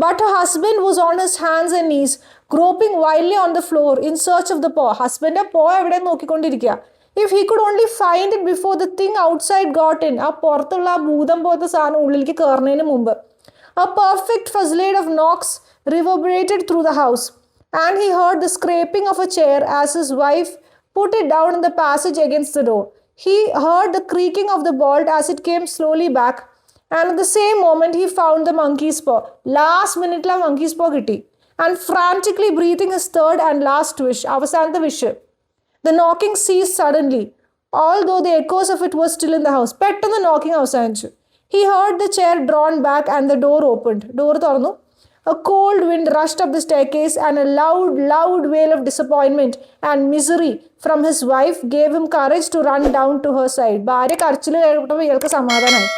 But her husband was on his hands and knees, groping wildly on the floor in search of the paw. Husband paw എവിടെ നോക്കിക്കൊണ്ടിരിക്കുക. If he could only find it before the thing outside got in. ആ പുറത്തുള്ള ആ ഭൂതം പോലത്തെ സാധനം ഉള്ളിലേക്ക് കയറുന്നതിന് മുമ്പ്. A perfect fusillade of knocks reverberated through the house, and he heard the scraping of a chair as his wife put it down in the passage against the door. He heard the creaking of the bolt as it came slowly back, And at the same moment, he found the monkey's paw. Last minute la monkey's paw kitti. And frantically breathing his third and last wish, avasantha wish. The knocking ceased suddenly, although the echoes of it were still in the house. Pettannu knocking avasanichu. He heard the chair drawn back and the door opened. Door thornu. A cold wind rushed up the staircase, and a loud wail of disappointment and misery from his wife gave him courage to run down to her side. ഭാര്യ കരച്ചിൽ കേട്ടപ്പോൾ ഇയാൾക്ക് സമാധാനമായി.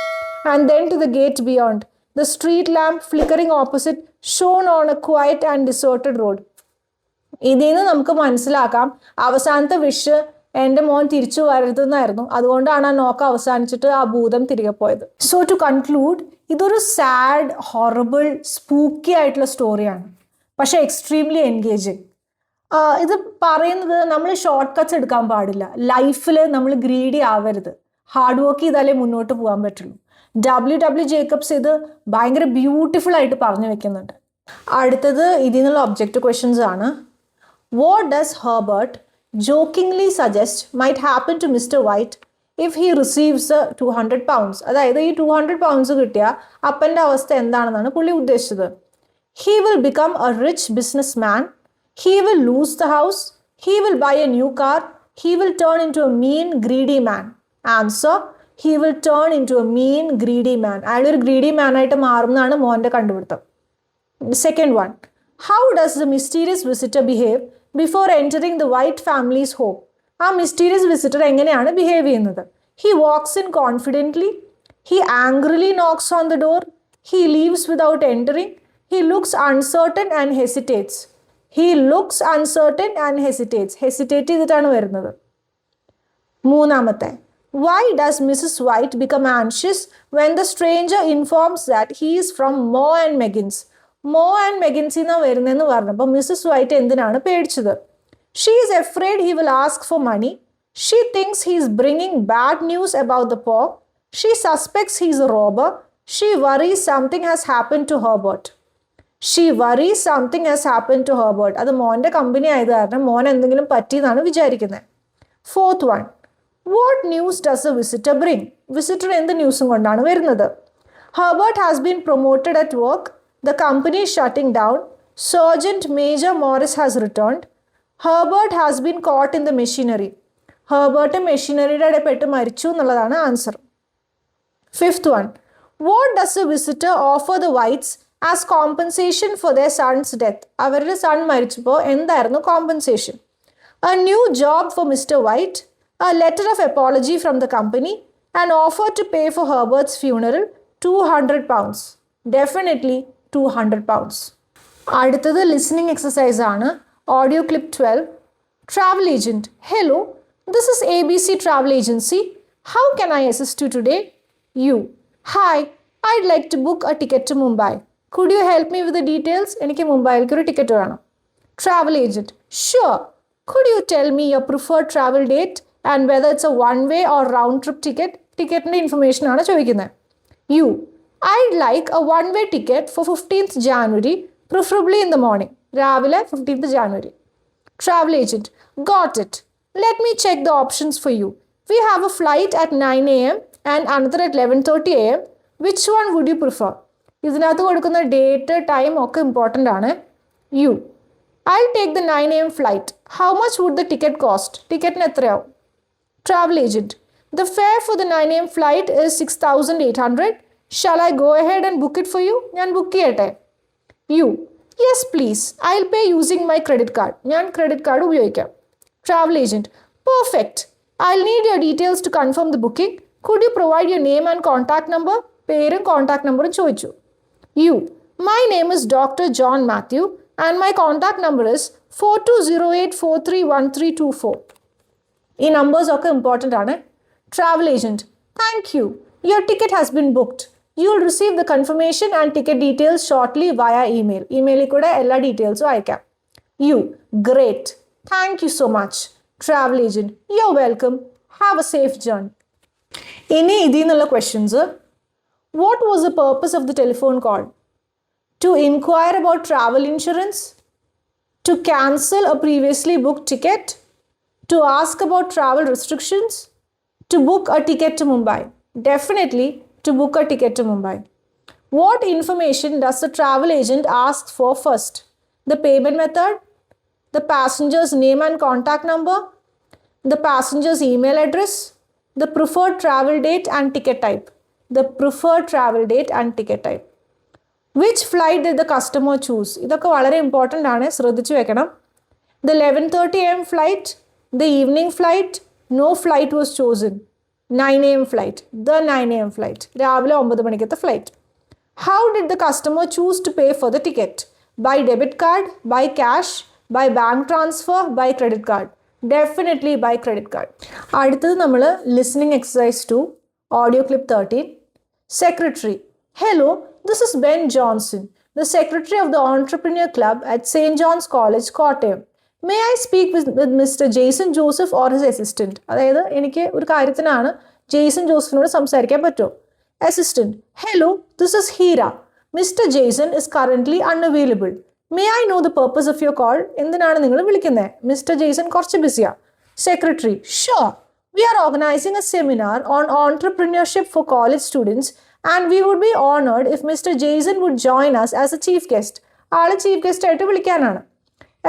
And then to the gate beyond. The street lamp flickering opposite shone on a quiet and deserted road. ഇതിൽ നിന്ന് നമുക്ക് മനസ്സിലാക്കാം അവസാനത്തെ വിഷ് എൻ്റെ മോൻ തിരിച്ചു വരരുതെന്നായിരുന്നു. അതുകൊണ്ടാണ് ആ നോക്ക് അവസാനിച്ചിട്ട് ആ ഭൂതം തിരികെ പോയത്. സോ ടു കൺക്ലൂഡ്, ഇതൊരു സാഡ്, ഹൊറബിൾ, സ്പൂക്കി ആയിട്ടുള്ള സ്റ്റോറിയാണ്, പക്ഷെ എക്സ്ട്രീംലി എൻഗേജിങ്. ഇത് പറയുന്നത് നമ്മൾ ഷോർട്ട് കട്ട്സ് എടുക്കാൻ പാടില്ല. ലൈഫിൽ നമ്മൾ ഗ്രീഡി ആവരുത്. ഹാർഡ് വർക്ക് ചെയ്താലേ മുന്നോട്ട് പോകാൻ പറ്റുള്ളൂ. W ജേക്കബ്സ് ഇത് ഭയങ്കര ബ്യൂട്ടിഫുൾ ആയിട്ട് പറഞ്ഞു വെക്കുന്നുണ്ട്. അടുത്തത് ഇതിൽ നിന്നുള്ള ഒബ്ജക്റ്റീവ് ക്വസ്റ്റ്യൻസ് ആണ്. What does Herbert jokingly suggest might happen to Mr. White if he receives 200 pounds? അതായത് ഈ 200 pounds കിട്ടിയ അപ്പൻ്റെ അവസ്ഥ എന്താണെന്നാണ് പുള്ളി ഉദ്ദേശിച്ചത്. He will become a rich businessman. He will lose the house. He will buy a new car. He will turn into a mean, greedy man. Answer: he will turn into a mean, greedy man. അയാൾ ഒരു greedy മാൻ ആയിട്ട് മാറുന്നതാണ് മോൻ്റെ കണ്ടുപിടുത്തം. Second one, how does the mysterious visitor behave before entering the White family's home? ആ mysterious visitor എങ്ങനെയാണ് behave ചെയ്യുന്നത്? He walks in confidently. He angrily knocks on the door. He leaves without entering. He looks uncertain and hesitates. He looks uncertain and hesitates. Hesitate ചെയ്തിട്ടാണ് വരുന്നത്. മൂന്നാമത്തെ, why does Mrs. White become anxious when the stranger informs that he is from Mo and Meggins? Mo and മെഗിൻസിന്നാ വരുന്നതെന്ന് പറഞ്ഞപ്പോൾ Mrs White എന്തിനാണ് പേടിച്ചത്? She is afraid he will ask for money. She thinks he is bringing bad news about the paw. She suspects he is a robber. She worries something has happen to Herbert. She worries something has happen to Herbert. അത് മോൻ്റെ company ആയത് കാരണം മോൻ എന്തെങ്കിലും പറ്റിയെന്നാണ് വിചാരിക്കുന്നത്. Fourth one, what news does a visitor bring? Visitor എന്ത് ന്യൂസും കൊണ്ടാണ് വരുന്നത്? Herbert has been promoted at work. The company is shutting down. Sergeant Major Morris has returned. Herbert has been caught in the machinery. Herbert മെഷീനറിയുടെ ഇടപെട്ട് മരിച്ചു എന്നുള്ളതാണ് answer. Fifth one, what does a visitor offer the Whites as compensation for their son's death? അവരുടെ son മരിച്ചപ്പോൾ എന്തായിരുന്നു compensation? A new job for mister White, a letter of apology from the company, and offer to pay for Herbert's funeral, 200 pounds. Definitely 200 pounds. അടുത്തത് listening exercise ആണ്. Audio clip 12. Travel agent: hello, this is ABC Travel Agency. How can I assist you today? You: hi, I'd like to book a ticket to Mumbai. Could you help me with the details? എനിക്ക് മുംബൈയിലേക്ക് ഒരു ticket വേണം. Travel agent: sure. Could you tell me your preferred travel date and whether it's a one-way or round-trip ticket? ടിക്കറ്റിൻ്റെ information ആണ് ചോദിക്കുന്നത്. You: I'd like a one-way ticket for 15th January, preferably in the morning. രാവിലെ 15th January. Travel agent: got it. Let me check the options for you. We have a flight at 9 a.m. and another at 11:30 a.m. Which one would you prefer? ഇതിനകത്ത് കൊടുക്കുന്ന date, time ഒക്കെ important ആണ്. You: I'll take the 9 a.m. flight. How much would the ticket cost? ടിക്കറ്റിന് എത്രയാവും? Travel agent: the fare for the 9 a.m. flight is 6,800. Shall I go ahead and book it for you? ഞാൻ book ചെയ്യട്ടെ? You: yes please. I'll pay using my credit card. ഞാൻ credit card ഉപയോഗിക്കാം. Travel agent: perfect. I'll need your details to confirm the booking. Could you provide your name and contact number? പേരും contact നമ്പറും ചോദിച്ചു. You: my name is Dr. John Matthew and my contact number is 4208431324. ഈ numbers ഒക്കെ important ആണ്. Travel agent: thank you. Your ticket has been booked. You will receive the confirmation and ticket details shortly via email. ഇമെയിലിൽ കൂടെ എല്ലാ ഡീറ്റെയിൽസും അയക്കാം. You: great. Thank you so much. Travel agent: you're welcome. Have a safe journey. ഇനി ഇതിൽ നിന്നുള്ള questions. What was the purpose of the telephone call? To inquire about travel insurance? To cancel a previously booked ticket? To ask about travel restrictions? To book a ticket to Mumbai? Definitely to book a ticket to Mumbai. What information does the travel agent ask for first? The payment method, the passenger's name and contact number, the passenger's email address, the preferred travel date and ticket type. The preferred travel date and ticket type. Which flight did the customer choose? ഇതൊക്കെ വളരെ important ആണ്, ശ്രദ്ധിച്ചു വെക്കണം. The 11:30 a.m. flight, the evening flight, no flight was chosen. 9 a.m. flight, the 9 a.m. flight, രാവിലെ 9 മണിക്കത്തെ flight. How did the customer choose to pay for the ticket? By debit card, by cash, by bank transfer, by credit card? Definitely by credit card. അടുത്തത് നമ്മൾ listening exercise 2, audio clip 13. Secretary. Hello, this is Ben Johnson, the secretary of the Entrepreneur Club at St. John's College, Kottayam. May I speak with Mr. Jason Joseph or his assistant? അതായത് എനിക്ക് ഒരു കാര്യത്തിനാണ് Jason ജോസഫിനോട് സംസാരിക്കാൻ പറ്റുമോ? Assistant. Hello, this is Hira. Mr. Jason is currently unavailable. May I know the purpose of your call? എന്തിനാണ് നിങ്ങൾ വിളിക്കുന്നത്? Mr. Jason കുറച്ച് ബിസിയാ. Secretary. Sure. We are organizing a seminar on entrepreneurship for college students and we would be honored if Mr. Jason would join us as a chief guest. ആളെ chief guest ആയിട്ട് വിളിക്കാനാണ്.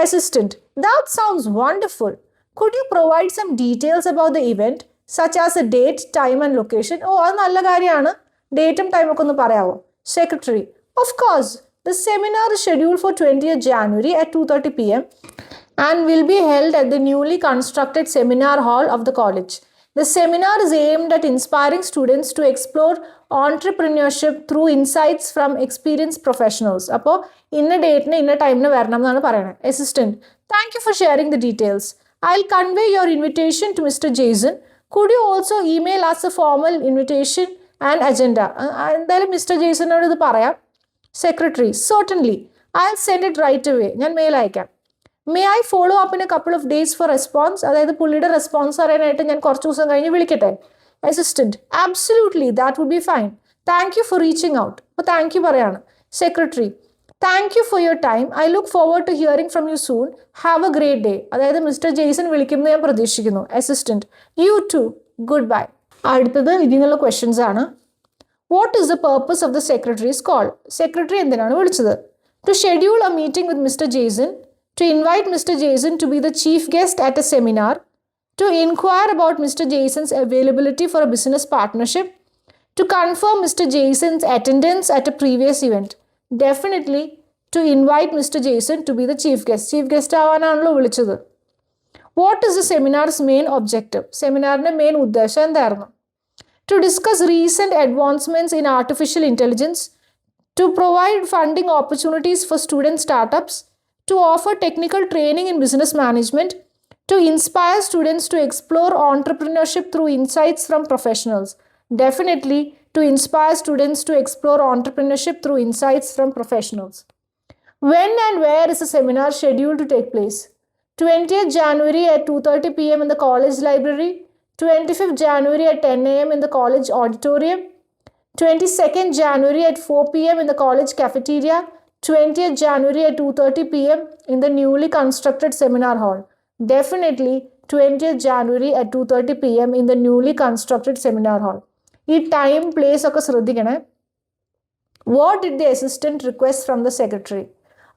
Assistant. That sounds wonderful. Could you provide some details about the event, such as the date, time and location? ഓ, അത് നല്ല കാര്യമാണ്. ഡേറ്റും ടൈമൊക്കെ ഒന്ന് പറയാമോ? Secretary. Of course. The seminar is scheduled for 20th January at 2:30 p.m. and will be held at the newly constructed seminar hall of the college. The seminar is aimed at inspiring students to explore entrepreneurship through insights from experienced professionals. അപ്പോൾ ഇന്ന ഡേറ്റിന് ഇന്ന ടൈമിന് വരണം എന്നാണ് പറയുന്നത്. Assistant. Thank you for sharing the details. I'll convey your invitation to Mr. Jason. Could you also email us a formal invitation and agenda? എന്തായാലും mister ജെയ്സനോട് ഇത് പറയാം. Secretary. Certainly. I'll send it right away. ഞാൻ mail അയക്കാം. May I follow up in a couple of days for response? അതായത് പുള്ളിയുടെ response അറിയാനായിട്ട് ഞാൻ കുറച്ച് ദിവസം കഴിഞ്ഞ് വിളിക്കട്ടെ? Assistant. Absolutely. That would be fine. Thank you for reaching out. അപ്പോൾ താങ്ക് യു പറയാണ്. Secretary. Thank you for your time. I look forward to hearing from you soon. Have a great day. അതായത് mister Jason വിളിക്കുമെന്ന് ഞാൻ പ്രതീക്ഷിക്കുന്നു. Assistant. You too. Goodbye. അടുത്തത് ഇതിനുള്ള questions ആണ്. What is the purpose of the secretary's call? Secretary എന്തിനാണ് വിളിച്ചത്? To schedule a meeting with Mr. Jason, to invite Mr. Jason to be the chief guest at a seminar, to inquire about Mr. Jason's availability for a business partnership, to confirm Mr. Jason's attendance at a previous event. Definitely to invite Mr. Jason to be the chief guest. Chief guest ആവാനാണല്ലോ വിളിച്ചത്. What is the seminar's main objective? സെമിനാറിന്റെ main ഉദ്ദേശം എന്തായിരുന്നു? To discuss recent advancements in artificial intelligence, to provide funding opportunities for student startups, to offer technical training in business management, to inspire students to explore entrepreneurship through insights from professionals. Definitely to inspire students to explore entrepreneurship through insights from professionals. When and where is the seminar scheduled to take place? 20th January at 2:30 p.m. in the college library, 25th January at 10 a.m. in the college auditorium, 22nd January at 4 p.m. in the college cafeteria, 20th January at 2:30 p.m. in the newly constructed seminar hall. Definitely 20th January at 2:30 p.m. in the newly constructed seminar hall. ഈ time place ഒക്കെ ശ്രദ്ധിക്കണേ. What did the assistant request from the secretary?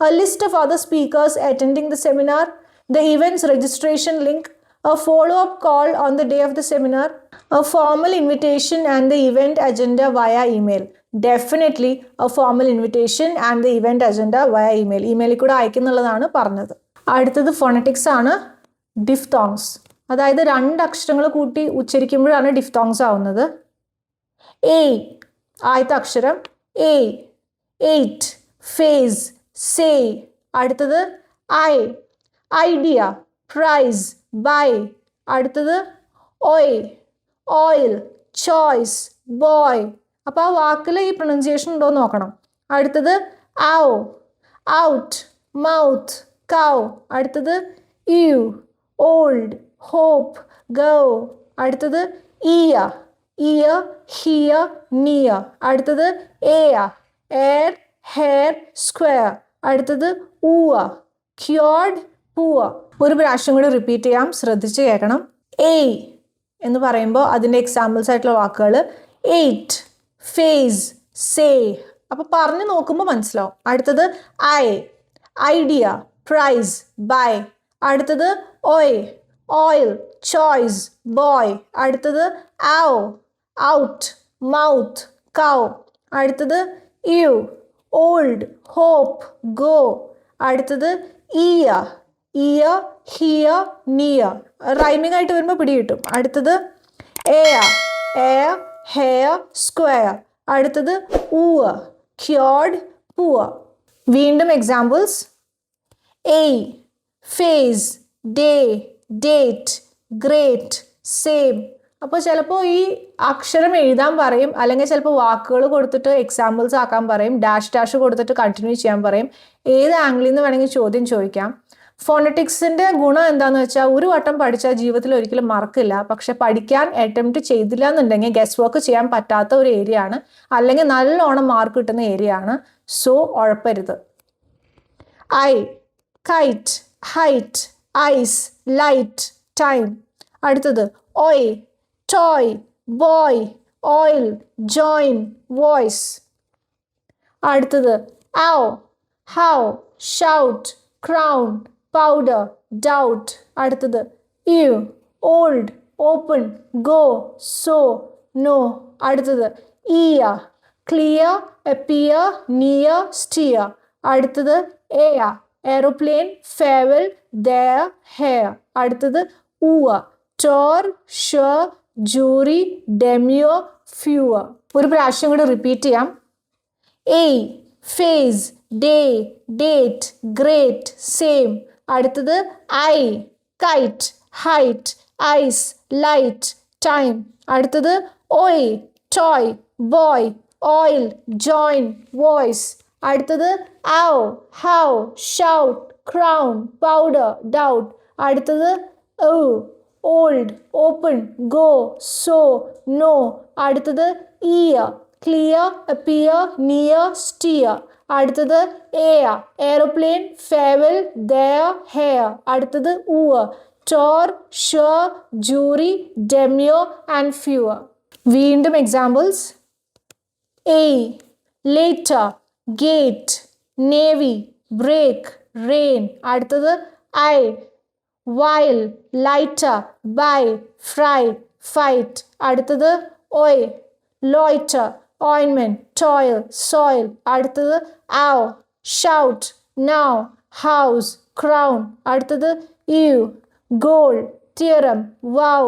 A list of other speakers attending the seminar, the event's registration link, a follow-up call on the day of the seminar, a formal invitation and the event agenda via email. Definitely a formal invitation and the event agenda via email. ഇമെയിലിൽ കൂടെ അയക്കുന്നുള്ളതാണ് പറഞ്ഞത്. അടുത്തത് phonetics ആണ്. Diphthongs, അതായത് 2 അക്ഷരങ്ങൾ കൂട്ടി ഉച്ചരിക്കുമ്പോഴാണ് diphthongs ആവുന്നത്. A ആദ്യത്തെ അക്ഷരം എ, 8, ഫേസ്, സേ. അടുത്തത് ഐ, ഐഡിയ, പ്രൈസ്, ബൈ. അടുത്തത് ഓയ്, ഓയിൽ, ചോയ്സ്, ബോയ്. അപ്പോൾ ആ വാക്കിൽ ഈ പ്രൊനൗൺസിയേഷൻ ഉണ്ടോ എന്ന് നോക്കണം. അടുത്തത് ഔ, ഔട്ട്, മൗത്ത്, കൗ. അടുത്തത് യു, ഓൾഡ്, ഹോപ്പ്, ഗോ. അടുത്തത് ഇയ, ഇയർ, ഹിയർ, നിയർ. അടുത്തത് എയ, എയർ, ഹെയർ, സ്ക്വയർ. അടുത്തത് ഊവ, ക്യൂർഡ്, പൂവർ. ഒരു പ്രാവശ്യം കൂടി റിപ്പീറ്റ് ചെയ്യാം, ശ്രദ്ധിച്ച് കേൾക്കണം. എ എന്ന് പറയുമ്പോൾ അതിൻ്റെ എക്സാമ്പിൾസ് ആയിട്ടുള്ള വാക്കുകൾ 8, phase, say. അപ്പോൾ പറഞ്ഞു നോക്കുമ്പോൾ മനസ്സിലാവും. അടുത്തത് idea, price, buy. അടുത്തത് oil, choice, boy. അടുത്തത് out, mouth, cow. അടുത്തത് old, hope, go. അടുത്തത് ear, here, near. റൈമിംഗ് ആയിട്ട് വരുമ്പോൾ പിടി കിട്ടും. അടുത്തത് air, hair, square. അടുത്തത് cured, poor. വീണ്ടും examples. phase, day, date, great, same. അപ്പോൾ ചിലപ്പോൾ ഈ അക്ഷരം എഴുതാൻ പറയും, അല്ലെങ്കിൽ ചിലപ്പോൾ വാക്കുകൾ കൊടുത്തിട്ട് എക്സാമ്പിൾസ് ആക്കാൻ പറയും, ഡാഷ് കൊടുത്തിട്ട് കണ്ടിന്യൂ ചെയ്യാൻ പറയും. ഏത് ആംഗിളിൽ നിന്ന് വേണമെങ്കിൽ ചോദ്യം ചോദിക്കാം. ഫോണറ്റിക്സിന്റെ ഗുണം എന്താണെന്ന് വെച്ചാൽ ഒരു വട്ടം പഠിച്ചാൽ ജീവിതത്തിൽ ഒരിക്കലും മറക്കില്ല. പക്ഷെ പഠിക്കാൻ അറ്റംപ്റ്റ് ചെയ്തില്ല എന്നുണ്ടെങ്കിൽ ഗസ് വർക്ക് ചെയ്യാൻ പറ്റാത്ത ഒരു ഏരിയ ആണ്, അല്ലെങ്കിൽ നല്ലോണം മാർക്ക് കിട്ടുന്ന ഏരിയ ആണ്. So ഉഴപ്പരുത്. kite, height, ice, light, time. അടുത്തത് toy, boy, oil, join, voice. അടുത്തത് how, shout, crown, powder, doubt. അടുത്തത് old, open, go, so, no. അടുത്തത് ear, clear, appear, near, steer. അടുത്തത് aeroplane, farewell, there, here. അടുത്തത് tour, sure, jury, demure, fewer. ഒരു പ്രാവശ്യം കൂടി repeat ചെയ്യാം. phase, day, date, great, same. അടുത്തത് kite, height, ice, light, time. അടുത്തത് toy, boy, oil, join, voice. അടുത്തത് how, shout, crown, powder, doubt. അടുത്തത് old, open, go, so, no. അടുത്തത് ear, clear, appear, near, steer. അടുത്തത് aeroplane, farewell, there, here. അടുത്തത് tour, sure, jury, demure, and fewer. വീണ്ടും examples. later, gate, navy, break, rain. അടുത്തത് while, lighter, buy, fry, fight. അടുത്തത് loiter, ointment, toil, soil. അടുത്തത് shout, now, house, crown. അടുത്തത് goal, theorem, wow,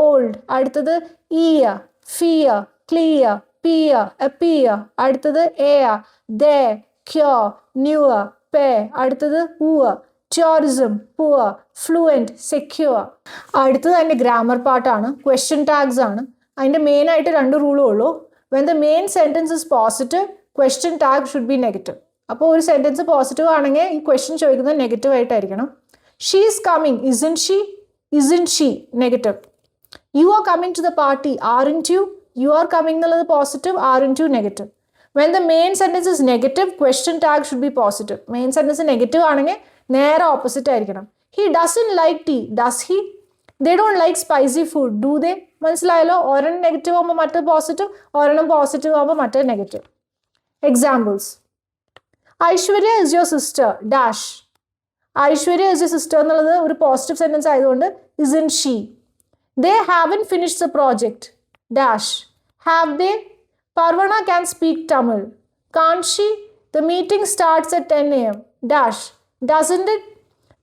old. അടുത്തത് ear, fear, clear, peer, appear. അടുത്തത് there, cure, newer, pair. അടുത്തത് tourism, poor, fluent, secure. അടുത്തത് അതിൻ്റെ grammar പാർട്ടാണ്, question tags ആണ്. അതിൻ്റെ മെയിൻ ആയിട്ട് 2 റൂളേ ഉള്ളൂ. When the main sentence is positive, question tag should be negative. അപ്പോൾ ഒരു സെൻറ്റൻസ് പോസിറ്റീവ് ആണെങ്കിൽ ഈ ക്വസ്റ്റ്യൻ ചോദിക്കുന്നത് നെഗറ്റീവ് ആയിട്ടായിരിക്കണം. She is coming, isn't she, negative. You are coming to the party, aren't you, you are coming എന്നുള്ളത് positive, aren't you negative. When the main sentence is negative, question tag should be positive. Main sentence negative ആണെങ്കിൽ നേരെ opposite ആയിരിക്കണം. He doesn't like tea, does he. They don't like spicy food, do they. മനസ്സിലായല്ലോ? ഒരെണ്ണം negative ആകുമ്പോൾ മറ്റേ positive, ഒരെണ്ണം positive ആകുമ്പോൾ മറ്റേ negative. Examples. Aishwarya is your sister, dash. Aishwarya is your sister എന്നുള്ളത് ഒരു പോസിറ്റീവ് സെൻറ്റൻസ് ആയതുകൊണ്ട് isn't she. They haven't finished the project, dash. Have they? Parvana can speak Tamil, can't she? The meeting starts at 10 a.m, dash. Doesn't it?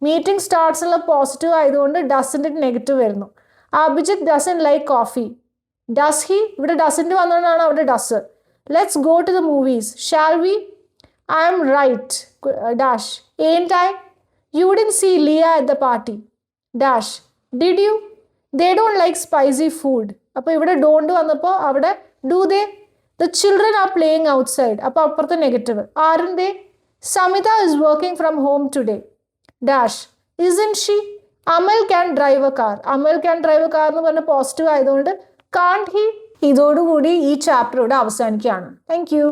Meeting starts ഉള്ള positive ആയതുകൊണ്ട് doesn't it negative വരുന്നു. Abhijith doesn't like coffee, does he? ഇവിടെ doesn't വന്നുകൊണ്ടാണ് അവിടെ does. Let's go to the movies, shall we? I am right, dash. Ain't I? You didn't see Leah at the party, dash. Did you? They don't like spicy food. അപ്പോൾ ഇവിടെ don't വന്നപ്പോൾ അവിടെ do they? The children are playing outside. അപ്പോൾ അപ്പുറത്തെ negative. Aren't they? Samita is working from home today, dash. Isn't she? Amal can drive a car. Amal can drive a car എന്ന് പറഞ്ഞ positive ആയതുകൊണ്ട് can't he? ഇതോടുകൂടി ഈ chapter ഇവിടെ അവസാനിക്കുകയാണ്. Thank you.